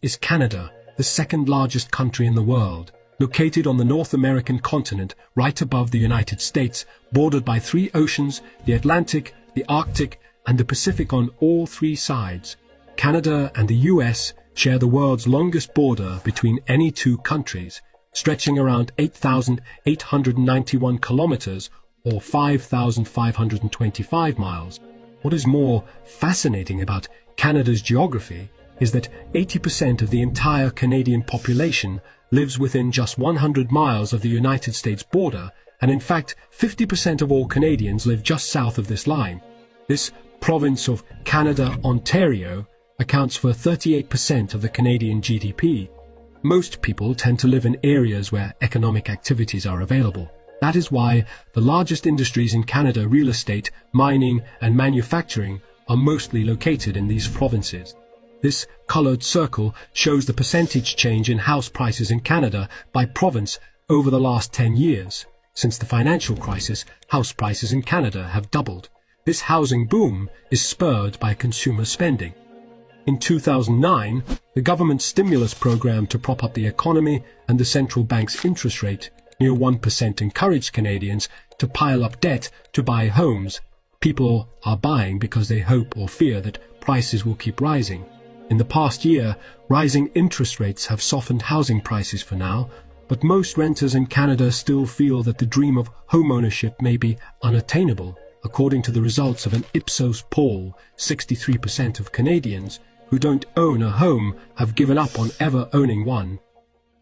is Canada, the second largest country in the world, located on the North American continent right above the United States, bordered by three oceans, the Atlantic, the Arctic, and the Pacific on all three sides. Canada and the US share the world's longest border between any two countries, stretching around 8,891 kilometers or 5,525 miles. What is more fascinating about Canada's geography is that 80% of the entire Canadian population lives within just 100 miles of the United States border, and in fact 50% of all Canadians live just south of this line. This province of Canada, Ontario, accounts for 38% of the Canadian GDP. Most people tend to live in areas where economic activities are available. That is why the largest industries in Canada, real estate, mining, and manufacturing, are mostly located in these provinces. This colored circle shows the percentage change in house prices in Canada by province over the last 10 years. Since the financial crisis, house prices in Canada have doubled. This housing boom is spurred by consumer spending. In 2009, the government's stimulus program to prop up the economy and the central bank's interest rate, near 1%, encouraged Canadians to pile up debt to buy homes. People are buying because they hope or fear that prices will keep rising. In the past year, rising interest rates have softened housing prices for now, but most renters in Canada still feel that the dream of homeownership may be unattainable. According to the results of an Ipsos poll, 63% of Canadians who don't own a home have given up on ever owning one.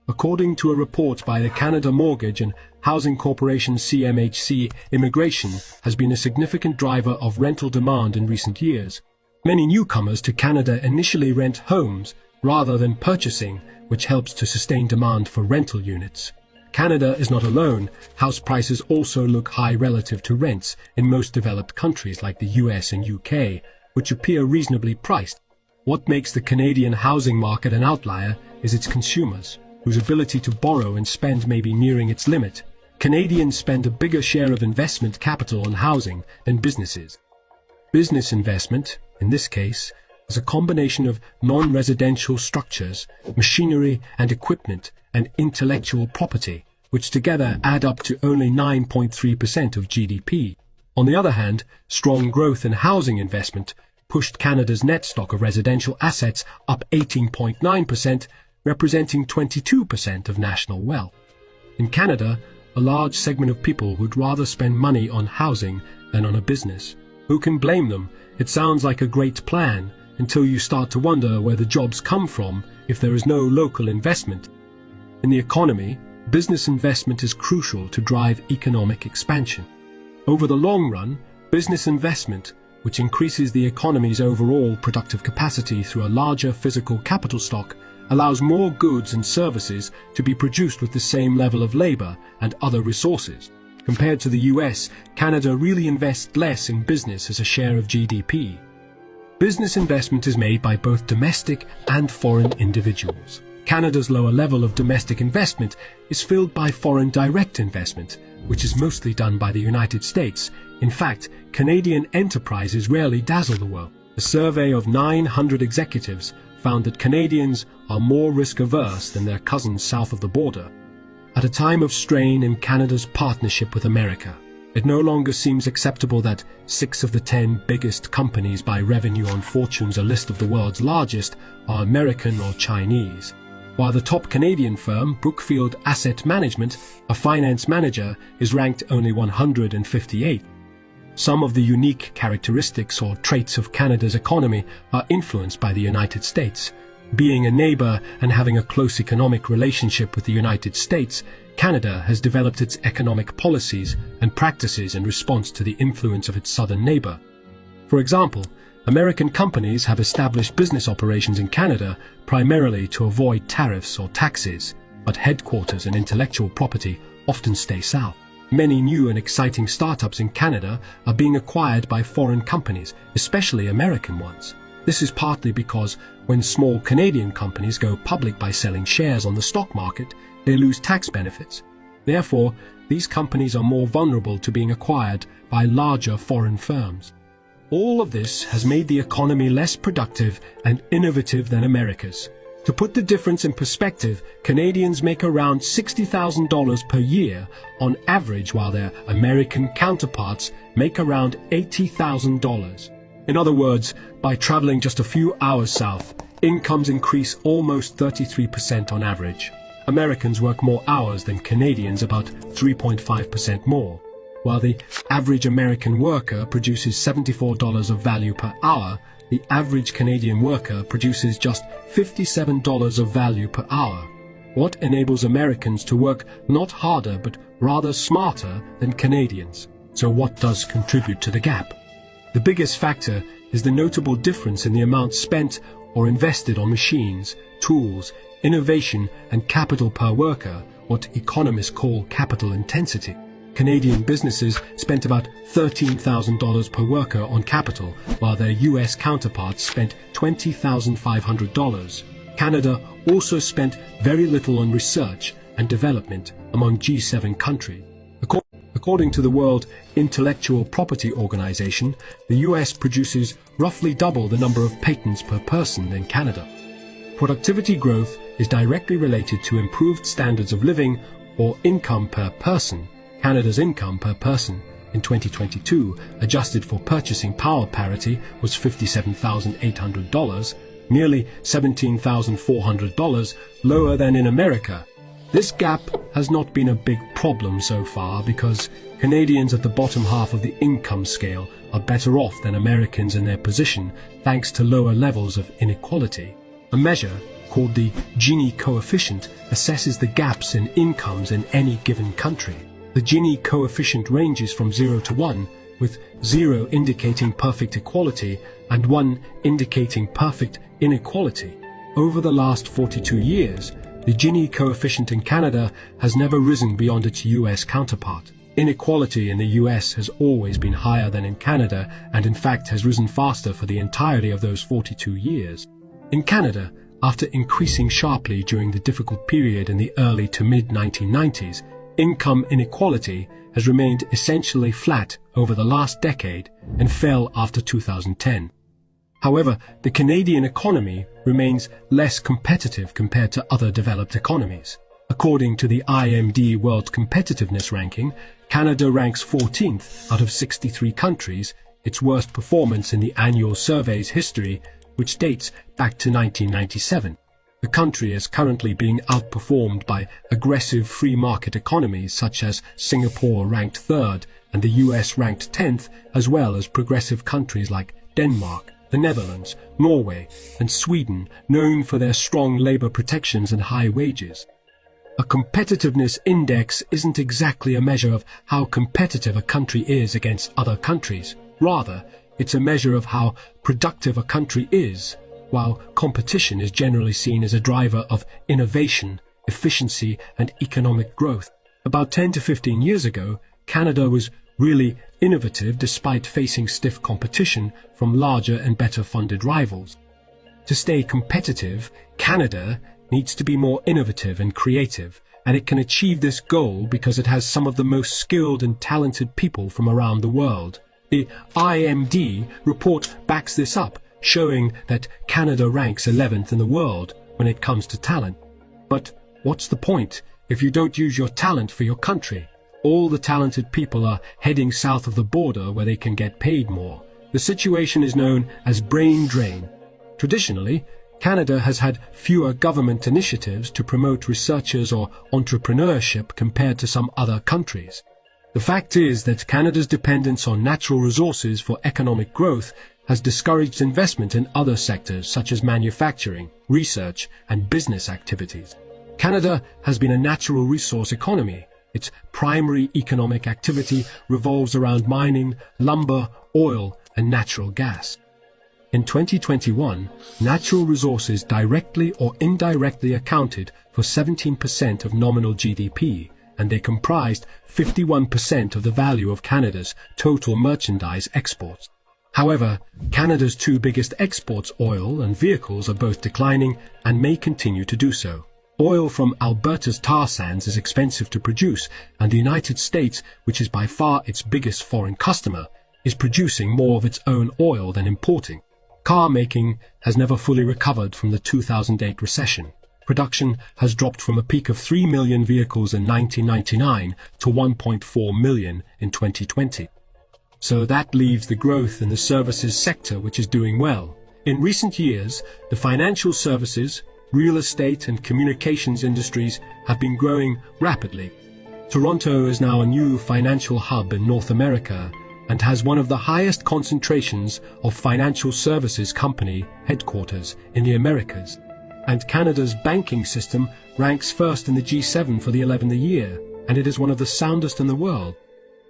According to a report by the Canada Mortgage and Housing Corporation CMHC, immigration has been a significant driver of rental demand in recent years. Many newcomers to Canada initially rent homes rather than purchasing, which helps to sustain demand for rental units. Canada is not alone. House prices also look high relative to rents in most developed countries like the US and UK, which appear reasonably priced. What makes the Canadian housing market an outlier is its consumers, whose ability to borrow and spend may be nearing its limit. Canadians spend a bigger share of investment capital on housing than businesses. Business investment, in this case, is a combination of non-residential structures, machinery and equipment, and intellectual property, which together add up to only 9.3% of GDP. On the other hand, strong growth in housing investment pushed Canada's net stock of residential assets up 18.9%, representing 22% of national wealth. In Canada, a large segment of people would rather spend money on housing than on a business. Who can blame them? It sounds like a great plan, until you start to wonder where the jobs come from if there is no local investment. In the economy, business investment is crucial to drive economic expansion. Over the long run, business investment, which increases the economy's overall productive capacity through a larger physical capital stock, allows more goods and services to be produced with the same level of labor and other resources. Compared to the US, Canada really invests less in business as a share of GDP. Business investment is made by both domestic and foreign individuals. Canada's lower level of domestic investment is filled by foreign direct investment, which is mostly done by the United States. In fact, Canadian enterprises rarely dazzle the world. A survey of 900 executives found that Canadians are more risk-averse than their cousins south of the border. At a time of strain in Canada's partnership with America, it no longer seems acceptable that 6 of the 10 biggest companies by revenue on Fortune's a list of the world's largest are American or Chinese. While the top Canadian firm, Brookfield Asset Management, a finance manager, is ranked only 158. Some of the unique characteristics or traits of Canada's economy are influenced by the United States. Being a neighbor and having a close economic relationship with the United States, Canada has developed its economic policies and practices in response to the influence of its southern neighbor. For example, American companies have established business operations in Canada primarily to avoid tariffs or taxes, but headquarters and intellectual property often stay south. Many new and exciting startups in Canada are being acquired by foreign companies, especially American ones. This is partly because when small Canadian companies go public by selling shares on the stock market, they lose tax benefits. Therefore, these companies are more vulnerable to being acquired by larger foreign firms. All of this has made the economy less productive and innovative than America's. To put the difference in perspective, Canadians make around $60,000 per year on average, while their American counterparts make around $80,000. In other words, by traveling just a few hours south, incomes increase almost 33% on average. Americans work more hours than Canadians, about 3.5% more. While the average American worker produces $74 of value per hour, the average Canadian worker produces just $57 of value per hour. What enables Americans to work not harder but rather smarter than Canadians? So what does contribute to the gap? The biggest factor is the notable difference in the amount spent or invested on machines, tools, innovation and capital per worker, what economists call capital intensity. Canadian businesses spent about $13,000 per worker on capital, while their US counterparts spent $20,500. Canada also spent very little on research and development among G7 countries. According to the World Intellectual Property Organization, the US produces roughly double the number of patents per person than Canada. Productivity growth is directly related to improved standards of living or income per person. Canada's income per person in 2022, adjusted for purchasing power parity, was $57,800, nearly $17,400 lower than in America. This gap has not been a big problem so far because Canadians at the bottom half of the income scale are better off than Americans in their position thanks to lower levels of inequality. A measure called the Gini coefficient assesses the gaps in incomes in any given country. The Gini coefficient ranges from 0 to 1, with 0 indicating perfect equality and 1 indicating perfect inequality. Over the last 42 years, the Gini coefficient in Canada has never risen beyond its US counterpart. Inequality in the US has always been higher than in Canada and in fact has risen faster for the entirety of those 42 years. In Canada, after increasing sharply during the difficult period in the early to mid-1990s, income inequality has remained essentially flat over the last decade and fell after 2010. However, the Canadian economy remains less competitive compared to other developed economies. According to the IMD World Competitiveness Ranking, Canada ranks 14th out of 63 countries, its worst performance in the annual survey's history, which dates back to 1997. The country is currently being outperformed by aggressive free market economies such as Singapore ranked 3rd and the US ranked 10th, as well as progressive countries like Denmark, the Netherlands, Norway, and Sweden, known for their strong labor protections and high wages. A competitiveness index isn't exactly a measure of how competitive a country is against other countries. Rather, it's a measure of how productive a country is, while competition is generally seen as a driver of innovation, efficiency, and economic growth. About 10 to 15 years ago, Canada was really innovative despite facing stiff competition from larger and better funded rivals. To stay competitive, Canada needs to be more innovative and creative, and it can achieve this goal because it has some of the most skilled and talented people from around the world. The IMD report backs this up, showing that Canada ranks 11th in the world when it comes to talent. But what's the point if you don't use your talent for your country? All the talented people are heading south of the border where they can get paid more. The situation is known as brain drain. Traditionally, Canada has had fewer government initiatives to promote researchers or entrepreneurship compared to some other countries. The fact is that Canada's dependence on natural resources for economic growth has discouraged investment in other sectors such as manufacturing, research, and business activities. Canada has been a natural resource economy. Its primary economic activity revolves around mining, lumber, oil, and natural gas. In 2021, natural resources directly or indirectly accounted for 17% of nominal GDP, and they comprised 51% of the value of Canada's total merchandise exports. However, Canada's two biggest exports, oil and vehicles, are both declining and may continue to do so. Oil from Alberta's tar sands is expensive to produce, and the United States, which is by far its biggest foreign customer, is producing more of its own oil than importing. Car making has never fully recovered from the 2008 recession. Production has dropped from a peak of 3 million vehicles in 1999 to 1.4 million in 2020. So that leaves the growth in the services sector, which is doing well. In recent years, the financial services, real estate and communications industries have been growing rapidly. Toronto is now a new financial hub in North America and has one of the highest concentrations of financial services company headquarters in the Americas. And Canada's banking system ranks first in the G7 for the 11th year, and it is one of the soundest in the world.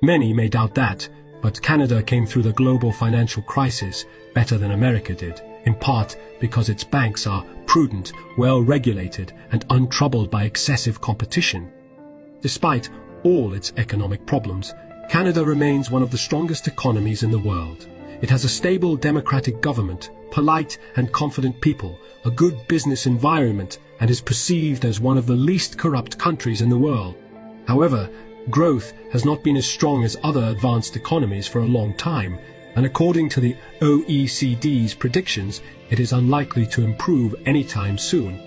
Many may doubt that, but Canada came through the global financial crisis better than America did, in part because its banks are prudent, well-regulated, and untroubled by excessive competition. Despite all its economic problems, Canada remains one of the strongest economies in the world. It has a stable democratic government, polite and confident people, a good business environment, and is perceived as one of the least corrupt countries in the world. However, growth has not been as strong as other advanced economies for a long time, and according to the OECD's predictions, it is unlikely to improve anytime soon.